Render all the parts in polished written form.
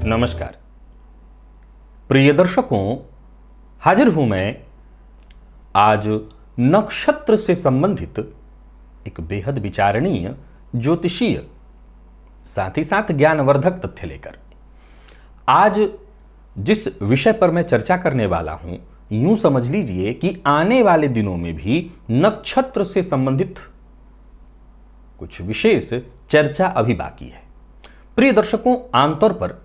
नमस्कार प्रिय दर्शकों, हाजिर हूं मैं आज नक्षत्र से संबंधित एक बेहद विचारणीय ज्योतिषीय साथ ही साथ ज्ञानवर्धक तथ्य लेकर। आज जिस विषय पर मैं चर्चा करने वाला हूं, यूं समझ लीजिए कि आने वाले दिनों में भी नक्षत्र से संबंधित कुछ विशेष चर्चा अभी बाकी है। प्रिय दर्शकों, आमतौर पर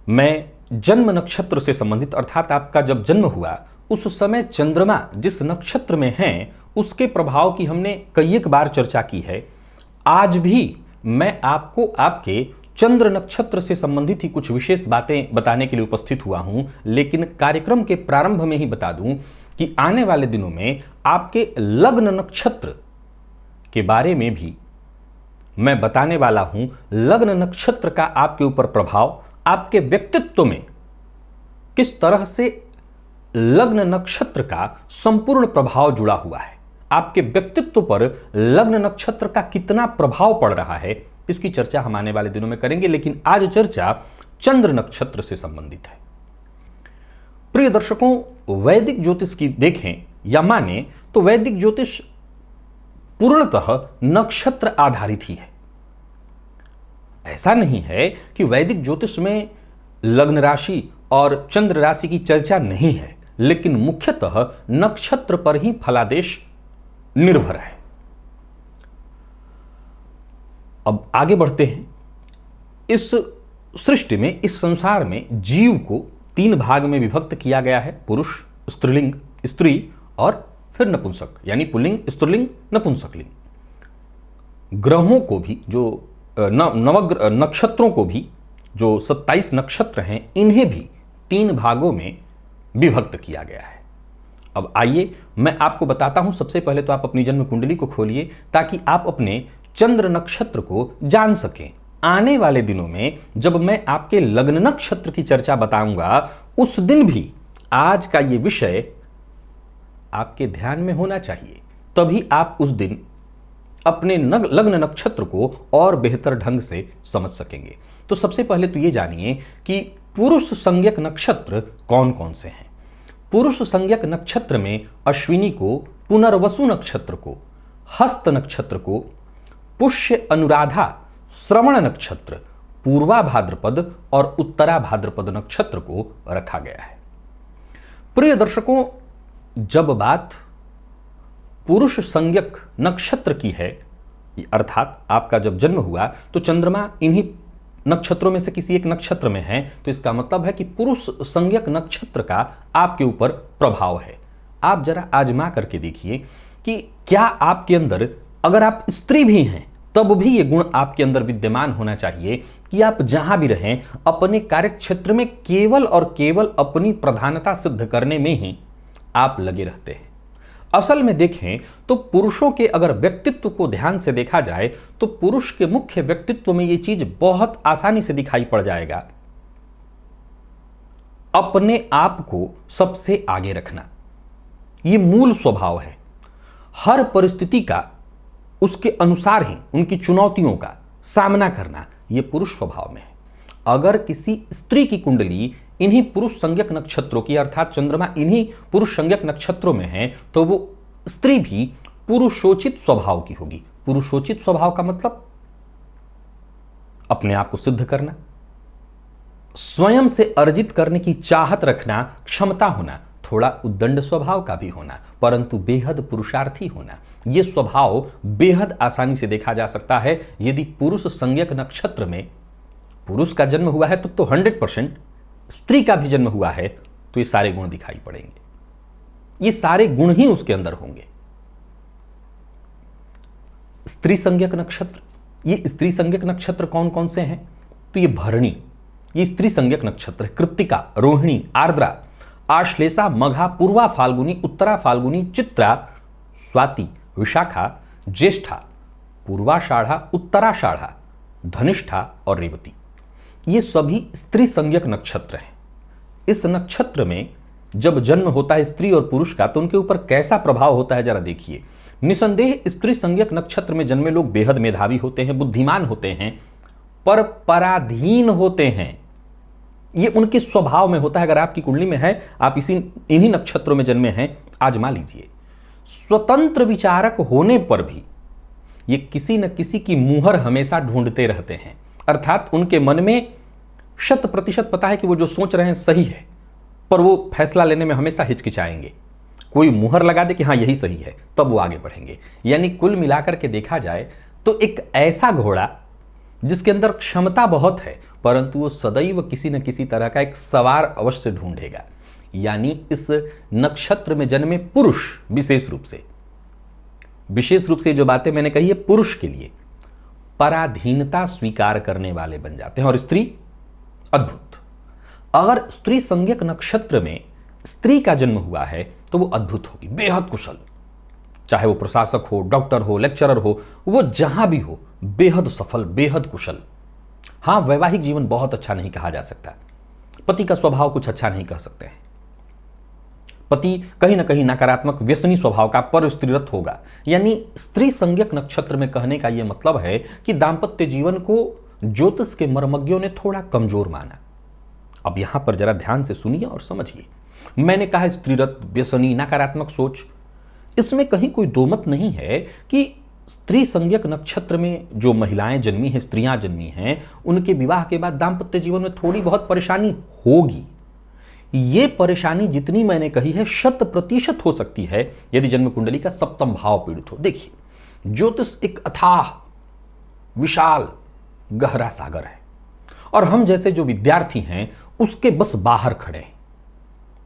मैं जन्म नक्षत्र से संबंधित अर्थात आपका जब जन्म हुआ उस समय चंद्रमा जिस नक्षत्र में है उसके प्रभाव की हमने कई एक बार चर्चा की है। आज भी मैं आपको आपके चंद्र नक्षत्र से संबंधित ही कुछ विशेष बातें बताने के लिए उपस्थित हुआ हूं, लेकिन कार्यक्रम के प्रारंभ में ही बता दूं कि आने वाले दिनों में आपके लग्न नक्षत्र के बारे में भी मैं बताने वाला हूं। लग्न नक्षत्र का आपके ऊपर प्रभाव, आपके व्यक्तित्व में किस तरह से लग्न नक्षत्र का संपूर्ण प्रभाव जुड़ा हुआ है, आपके व्यक्तित्व पर लग्न नक्षत्र का कितना प्रभाव पड़ रहा है, इसकी चर्चा हम आने वाले दिनों में करेंगे। लेकिन आज चर्चा चंद्र नक्षत्र से संबंधित है। प्रिय दर्शकों, वैदिक ज्योतिष की देखें या माने तो वैदिक ज्योतिष पूर्णतः नक्षत्र आधारित ही है। ऐसा नहीं है कि वैदिक ज्योतिष में लग्न राशि और चंद्र राशि की चर्चा नहीं है, लेकिन मुख्यतः नक्षत्र पर ही फलादेश निर्भर है। अब आगे बढ़ते हैं। इस सृष्टि में, इस संसार में जीव को तीन भाग में विभक्त किया गया है: पुरुष, स्त्रीलिंग, स्त्री और फिर नपुंसक, यानी पुल्लिंग, स्त्रीलिंग, नपुंसकलिंग। ग्रहों को भी, जो नवग्रह नक्षत्रों को भी, जो 27 नक्षत्र हैं, इन्हें भी तीन भागों में विभक्त किया गया है। अब आइए मैं आपको बताता हूं। सबसे पहले तो आप अपनी जन्म कुंडली को खोलिए ताकि आप अपने चंद्र नक्षत्र को जान सकें। आने वाले दिनों में जब मैं आपके लग्न नक्षत्र की चर्चा बताऊंगा, उस दिन भी आज का यह विषय आपके ध्यान में होना चाहिए, तभी आप उस दिन अपने लग्न नक्षत्र को और बेहतर ढंग से समझ सकेंगे। तो सबसे पहले तो ये जानिए कि पुरुष संज्ञक नक्षत्र कौन कौन से हैं। पुरुष संज्ञक नक्षत्र में अश्विनी को, पुनर्वसु नक्षत्र को, हस्त नक्षत्र को, पुष्य अनुराधा, श्रवण नक्षत्र, पूर्वा भाद्रपद और उत्तरा भाद्रपद नक्षत्र को रखा गया है। प्रिय दर्शकों, जब बात पुरुष संज्ञक नक्षत्र की है, अर्थात आपका जब जन्म हुआ तो चंद्रमा इन्हीं नक्षत्रों में से किसी एक नक्षत्र में है, तो इसका मतलब है कि पुरुष संज्ञक नक्षत्र का आपके ऊपर प्रभाव है। आप जरा आजमा करके देखिए कि क्या आपके अंदर, अगर आप स्त्री भी हैं तब भी ये गुण आपके अंदर विद्यमान होना चाहिए कि आप जहां भी रहें अपने कार्य क्षेत्र में केवल और केवल अपनी प्रधानता सिद्ध करने में ही आप लगे रहते हैं। असल में देखें तो पुरुषों के अगर व्यक्तित्व को ध्यान से देखा जाए तो पुरुष के मुख्य व्यक्तित्व में यह चीज बहुत आसानी से दिखाई पड़ जाएगा। अपने आप को सबसे आगे रखना, यह मूल स्वभाव है। हर परिस्थिति का उसके अनुसार ही उनकी चुनौतियों का सामना करना, यह पुरुष स्वभाव में है। अगर किसी स्त्री की कुंडली इन्हीं पुरुष संज्ञक नक्षत्रों की, अर्थात चंद्रमा इन्हीं पुरुष संज्ञक नक्षत्रों में है, तो वो स्त्री भी पुरुषोचित स्वभाव की होगी। पुरुषोचित स्वभाव का मतलब अपने आप को सिद्ध करना, स्वयं से अर्जित करने की चाहत रखना, क्षमता होना, थोड़ा उद्दंड स्वभाव का भी होना, परंतु बेहद पुरुषार्थी होना। यह स्वभाव बेहद आसानी से देखा जा सकता है यदि पुरुष संज्ञक नक्षत्र में पुरुष का जन्म हुआ है, तब तो 100%, स्त्री का भी जन्म हुआ है तो ये सारे गुण दिखाई पड़ेंगे, ये सारे गुण ही उसके अंदर होंगे। स्त्री संज्ञक नक्षत्र, ये स्त्री संज्ञक नक्षत्र कौन कौन से हैं? तो ये भरणी, ये स्त्री संज्ञक नक्षत्र है। कृत्तिका, रोहिणी, आर्द्रा, आश्लेषा, मघा, पूर्वा फाल्गुनी, उत्तरा फाल्गुनी, चित्रा, स्वाति, विशाखा, ज्येष्ठा, पूर्वाषाढ़ा, उत्तराषाढ़ा, धनिष्ठा और रेवती, ये सभी स्त्री संज्ञक नक्षत्र हैं। इस नक्षत्र में जब जन्म होता है स्त्री और पुरुष का, तो उनके ऊपर कैसा प्रभाव होता है जरा देखिए। निसंदेह स्त्री संज्ञक नक्षत्र में जन्मे लोग बेहद मेधावी होते हैं, बुद्धिमान होते हैं, पर पराधीन होते हैं। ये उनके स्वभाव में होता है। अगर आपकी कुंडली में है, आप इन्हीं नक्षत्रों में जन्मे हैं, आजमा लीजिए। स्वतंत्र विचारक होने पर भी ये किसी न किसी की मुहर हमेशा ढूंढते रहते हैं। अर्थात उनके मन में 100% पता है कि वो जो सोच रहे हैं सही है, पर वो फैसला लेने में हमेशा हिचकिचाएंगे। कोई मुहर लगा दे कि हाँ यही सही है, तब वो आगे बढ़ेंगे। यानी कुल मिलाकर के देखा जाए तो एक ऐसा घोड़ा जिसके अंदर क्षमता बहुत है, परंतु वो सदैव किसी न किसी तरह का एक सवार अवश्य ढूंढेगा। यानी इस नक्षत्र में जन्मे पुरुष विशेष रूप से जो बातें मैंने कही है, पुरुष के लिए पराधीनता स्वीकार करने वाले बन जाते हैं। और स्त्री, अद्भुत। अगर स्त्री संज्ञक नक्षत्र में स्त्री का जन्म हुआ है तो वो अद्भुत होगी, बेहद कुशल। चाहे वो प्रशासक हो, डॉक्टर हो, लेक्चरर हो, वो जहां भी हो, बेहद सफल, बेहद कुशल। हां, वैवाहिक जीवन बहुत अच्छा नहीं कहा जा सकता। पति का स्वभाव कुछ अच्छा नहीं कह सकते हैं। पति कहीं ना कहीं नकारात्मक व्यसनी स्वभाव का, पर स्त्रीरत होगा। यानी स्त्री संज्ञक नक्षत्र में कहने का यह मतलब है कि दाम्पत्य जीवन को ज्योतिष के मर्मज्ञों ने थोड़ा कमजोर माना। अब यहां पर जरा ध्यान से सुनिए और समझिए। मैंने कहा स्त्रीरत, व्यसनी, नकारात्मक सोच, इसमें कहीं कोई दोमत नहीं है कि स्त्री संज्ञक नक्षत्र में जो महिलाएं जन्मी हैं, स्त्रियां जन्मी हैं, उनके विवाह के बाद दाम्पत्य जीवन में थोड़ी बहुत परेशानी होगी। ये परेशानी जितनी मैंने कही है 100% हो सकती है यदि जन्म कुंडली का सप्तम भाव पीड़ित हो। देखिए, ज्योतिष एक अथाह, विशाल, गहरा सागर है और हम जैसे जो विद्यार्थी हैं उसके बस बाहर खड़े हैं,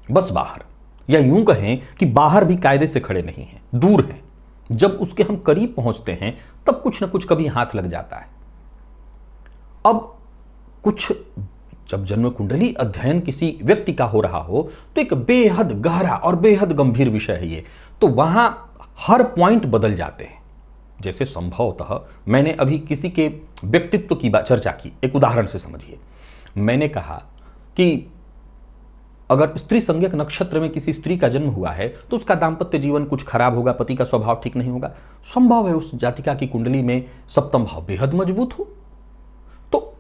बस बाहर, या यूं कहें कि बाहर भी कायदे से खड़े नहीं हैं, दूर हैं। जब उसके हम करीब पहुंचते हैं तब कुछ ना कुछ कभी हाथ लग जाता है। अब कुछ जब जन्म कुंडली अध्ययन किसी व्यक्ति का हो रहा हो तो एक बेहद गहरा और बेहद गंभीर विषय है ये, तो वहां हर पॉइंट बदल जाते हैं। जैसे संभवतः मैंने अभी किसी के व्यक्तित्व की चर्चा की, एक उदाहरण से समझिए। मैंने कहा कि अगर स्त्री संज्ञक नक्षत्र में किसी स्त्री का जन्म हुआ है तो उसका दाम्पत्य जीवन कुछ खराब होगा, पति का स्वभाव ठीक नहीं होगा। संभव है उस जातिका की कुंडली में सप्तम भाव बेहद मजबूत हो। तो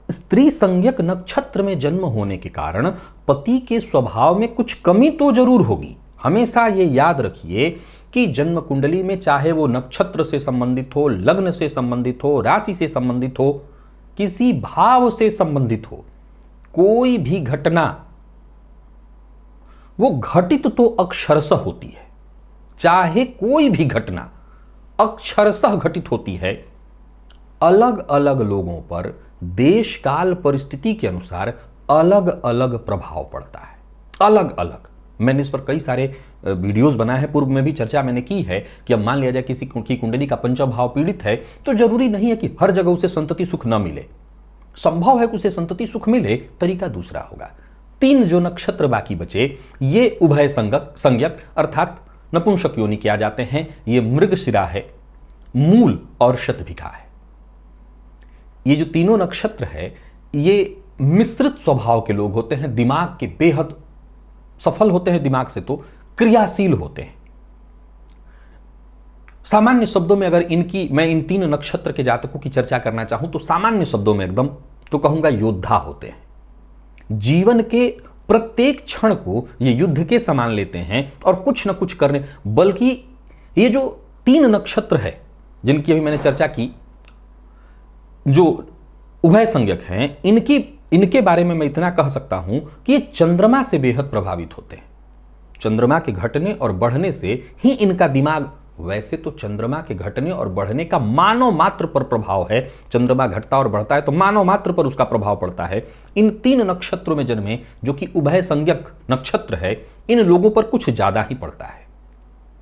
स्त्री संज्ञक नक्षत्र में जन्म होने के कारण पति के स्वभाव में कुछ कमी तो जरूर होगी। हमेशा ये याद रखिए कि जन्म कुंडली में चाहे वो नक्षत्र से संबंधित हो, लग्न से संबंधित हो, राशि से संबंधित हो, किसी भाव से संबंधित हो, कोई भी घटना वो घटित तो अक्षरशः होती है। चाहे कोई भी घटना अक्षरशः घटित होती है, अलग अलग लोगों पर देश काल परिस्थिति के अनुसार अलग अलग प्रभाव पड़ता है, अलग अलग। मैंने इस पर कई सारे वीडियोस बनाए हैं, पूर्व में भी चर्चा मैंने की है कि अब मान लिया जाए किसी की कुंडली का पंचम भाव पीड़ित है तो जरूरी नहीं है कि हर जगह उसे संतति सुख न मिले। संभव है कि उसे संतति सुख मिले, तरीका दूसरा होगा। 3 जो नक्षत्र बाकी बचे, ये उभय संज्ञक अर्थात नपुंसक योनि किया जाते हैं। ये मृगशिरा है, मूल और शतभिखा है। ये जो तीनों नक्षत्र है ये मिश्रित स्वभाव के लोग होते हैं, दिमाग के बेहद सफल होते हैं, दिमाग से तो क्रियाशील होते हैं। सामान्य शब्दों में अगर मैं इन 3 नक्षत्र के जातकों की चर्चा करना चाहूं तो सामान्य शब्दों में एकदम तो कहूंगा योद्धा होते हैं। जीवन के प्रत्येक क्षण को ये युद्ध के समान लेते हैं और कुछ न कुछ करने, बल्कि ये जो 3 नक्षत्र है जिनकी अभी मैंने चर्चा की, जो उभय संज्ञक हैं, इनके बारे में मैं इतना कह सकता हूं कि ये चंद्रमा से बेहद प्रभावित होते हैं। चंद्रमा के घटने और बढ़ने से ही इनका दिमाग, वैसे तो चंद्रमा के घटने और बढ़ने का मानव मात्र पर प्रभाव है। चंद्रमा घटता और बढ़ता है तो मानव मात्र पर उसका प्रभाव पड़ता है। इन 3 नक्षत्रों में जन्मे जो कि उभय संज्ञक नक्षत्र है, इन लोगों पर कुछ ज्यादा ही पड़ता है,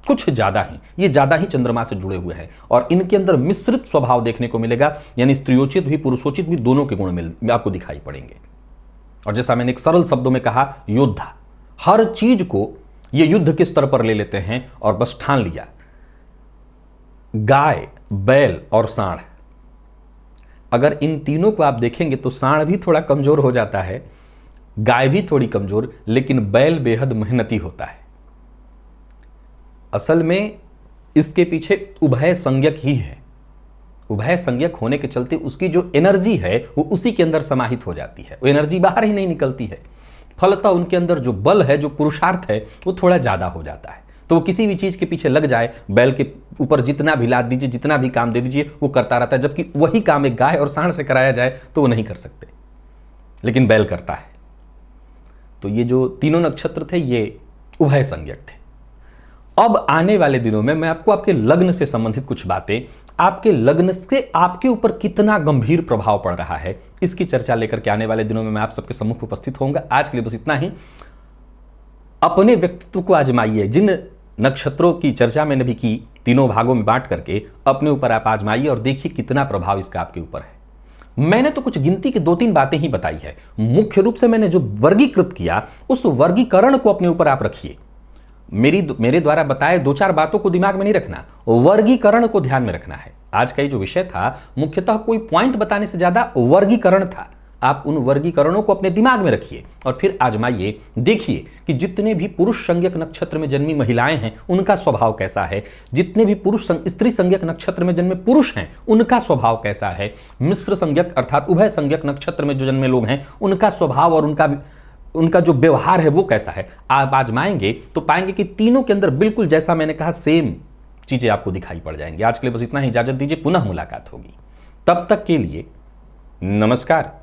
कुछ ज्यादा ही, ये ज्यादा ही चंद्रमा से जुड़े हुए हैं और इनके अंदर मिश्रित स्वभाव देखने को मिलेगा। यानी स्त्रियोचित भी पुरुषोचित भी दोनों के गुण आपको दिखाई पड़ेंगे। और जैसा मैंने एक सरल शब्दों में कहा, योद्धा, हर चीज को ये युद्ध के स्तर पर ले लेते हैं और बस ठान लिया। गाय, बैल और सांड, अगर इन तीनों को आप देखेंगे तो सांड भी थोड़ा कमजोर हो जाता है, गाय भी थोड़ी कमजोर, लेकिन बैल बेहद मेहनती होता है। असल में इसके पीछे उभय संज्ञक ही है। उभय संज्ञक होने के चलते उसकी जो एनर्जी है वो उसी के अंदर समाहित हो जाती है, वो एनर्जी बाहर ही नहीं निकलती है। फलतः उनके अंदर जो बल है, जो पुरुषार्थ है, वो थोड़ा ज़्यादा हो जाता है। तो वो किसी भी चीज़ के पीछे लग जाए, बैल के ऊपर जितना भी लाद दीजिए, जितना भी काम दे दीजिए, वो करता रहता है। जबकि वही काम एक गाय और सांड से कराया जाए तो वो नहीं कर सकते, लेकिन बैल करता है। तो ये जो तीनों नक्षत्र थे ये उभय संज्ञक थे। अब आने वाले दिनों में मैं आपको आपके लग्न से संबंधित कुछ बातें, आपके लग्न से आपके ऊपर कितना गंभीर प्रभाव पड़ रहा है, इसकी चर्चा लेकर के आने वाले दिनों में मैं आप सबके सम्मुख उपस्थित होऊंगा। आज के लिए बस इतना ही। अपने व्यक्तित्व को आजमाइए। जिन नक्षत्रों की चर्चा मैंने भी की, तीनों भागों में बांट करके अपने ऊपर आप आजमाइए और देखिए कितना प्रभाव इसका आपके ऊपर है। मैंने तो कुछ गिनती की 2-3 बातें ही बताई है। मुख्य रूप से मैंने जो वर्गीकृत किया, उस वर्गीकरण को अपने ऊपर आप रखिए। मेरे द्वारा बताए 2-4 बातों को दिमाग में नहीं रखना, वर्गीकरण को ध्यान में रखना है। आज का ये जो विषय था मुख्यतः कोई पॉइंट बताने से ज्यादा वर्गीकरण था। आप उन वर्गीकरणों को अपने दिमाग में रखिए और फिर आजमाइए। देखिए कि जितने भी पुरुष संज्ञक नक्षत्र में जन्मी महिलाएं हैं उनका स्वभाव कैसा है, जितने भी स्त्री संज्ञक नक्षत्र में जन्मे पुरुष हैं उनका स्वभाव कैसा है, मिश्र संज्ञक अर्थात उभय संज्ञक नक्षत्र में जो जन्मे लोग हैं उनका स्वभाव और उनका जो व्यवहार है वो कैसा है। आप आजमाएंगे तो पाएंगे कि तीनों के अंदर बिल्कुल जैसा मैंने कहा सेम चीजें आपको दिखाई पड़ जाएंगी। आज के लिए बस इतना ही, इजाजत दीजिए, पुनः मुलाकात होगी। तब तक के लिए नमस्कार।